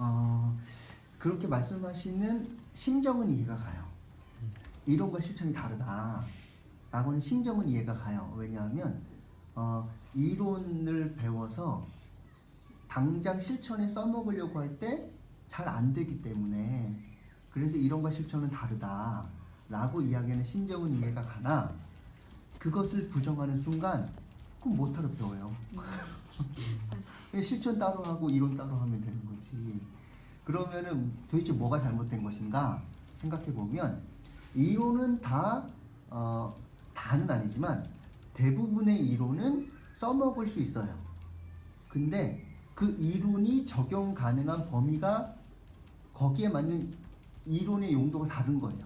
어, 그렇게 말씀하시는 심정은 이해가 가요. 이론과 실천이 다르다라고는 심정은 이해가 가요. 왜냐하면 이론을 배워서 당장 실천에 써먹으려고 할 때 잘 안 되기 때문에, 그래서 이론과 실천은 다르다라고 이야기하는 심정은 이해가 가나, 그것을 부정하는 순간 그럼 못하러 배워요. 실천 따로 하고 이론 따로 하면 되는 거지. 그러면은 도대체 뭐가 잘못된 것인가 생각해 보면, 이론은 다는 아니지만 대부분의 이론은 써먹을 수 있어요. 근데 그 이론이 적용 가능한 범위가 거기에 맞는 이론의 용도가 다른 거예요.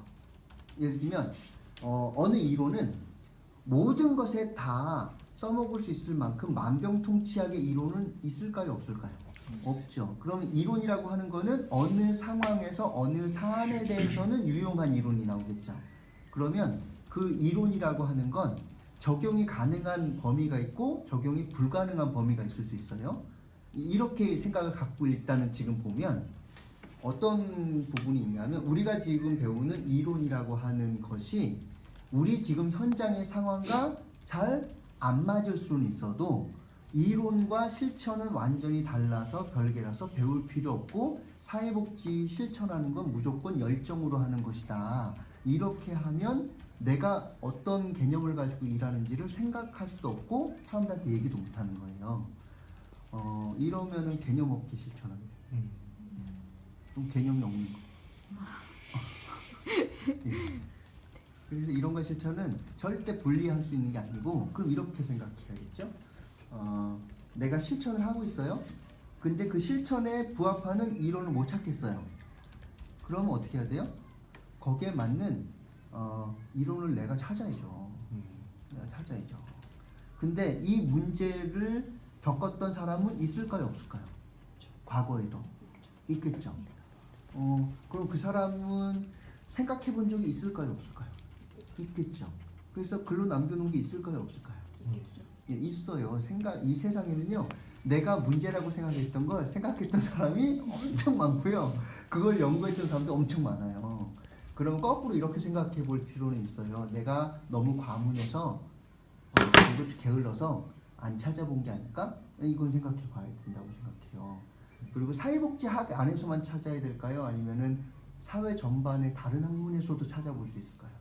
예를 들면 어느 이론은 모든 것에 다 써먹을 수 있을 만큼 만병통치약의 이론은 있을까요, 없을까요? 없죠. 그러면 이론이라고 하는 거는 어느 상황에서 어느 사안에 대해서는 유용한 이론이 나오겠죠. 그러면 그 이론이라고 하는 건 적용이 가능한 범위가 있고 적용이 불가능한 범위가 있을 수 있어요. 이렇게 생각을 갖고 일단은 지금 보면 어떤 부분이 있냐면, 우리가 지금 배우는 이론이라고 하는 것이 우리 지금 현장의 상황과 잘 안 맞을 수는 있어도 이론과 실천은 완전히 달라서 별개라서 배울 필요 없고, 사회복지 실천하는 건 무조건 열정으로 하는 것이다. 이렇게 하면 내가 어떤 개념을 가지고 일하는지를 생각할 수도 없고 사람들한테 얘기도 못하는 거예요. 이러면은 개념 없게 실천하게 돼요. 그럼 개념이 없는 거. 예. 그래서 이론과 실천은 절대 분리할 수 있는 게 아니고, 그럼 이렇게 생각해야겠죠. 내가 실천을 하고 있어요. 근데 그 실천에 부합하는 이론을 못 찾겠어요. 그러면 어떻게 해야 돼요? 거기에 맞는 이론을 내가 찾아야죠. 내가 찾아야죠. 근데 이 문제를 겪었던 사람은 있을까요, 없을까요? 과거에도 있겠죠. 그럼 그 사람은 생각해 본 적이 있을까요, 없을까요? 있겠죠. 그래서 글로 남겨놓은 게 있을까요, 없을까요? 예, 있어요. 이 세상에는요, 내가 문제라고 생각했던 걸 생각했던 사람이 엄청 많고요, 그걸 연구했던 사람도 엄청 많아요. 그럼 거꾸로 이렇게 생각해 볼 필요는 있어요. 내가 너무 과문해서 그리고 게을러서 안 찾아본 게 아닐까? 이건 생각해 봐야 된다고 생각해요. 그리고 사회복지학 안에서만 찾아야 될까요? 아니면은 사회 전반의 다른 학문에서도 찾아볼 수 있을까요?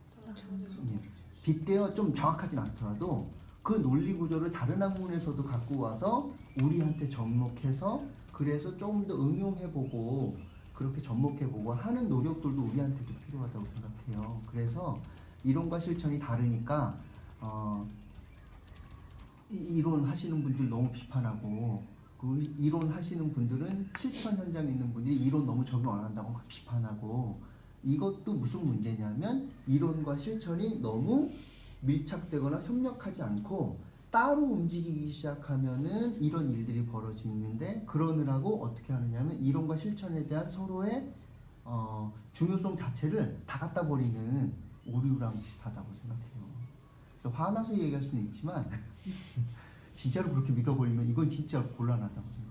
예. 빗대어 좀 정확하진 않더라도 그 논리 구조를 다른 학문에서도 갖고 와서 우리한테 접목해서, 그래서 조금 더 응용해보고 그렇게 접목해보고 하는 노력들도 우리한테도 필요하다고 생각해요. 그래서 이론과 실천이 다르니까 이론 하시는 분들 너무 비판하고, 그 이론 하시는 분들은 실천 현장에 있는 분들이 이론 너무 적용 안 한다고 막 비판하고, 이것도 무슨 문제냐면 이론과 실천이 너무 밀착되거나 협력하지 않고 따로 움직이기 시작하면은 이런 일들이 벌어지는데, 그러느라고 어떻게 하느냐면 이론과 실천에 대한 서로의 중요성 자체를 다 갖다 버리는 오류랑 비슷하다고 생각해요. 그래서 화나서 얘기할 수는 있지만 진짜로 그렇게 믿어버리면 이건 진짜 곤란하다고 생각해요.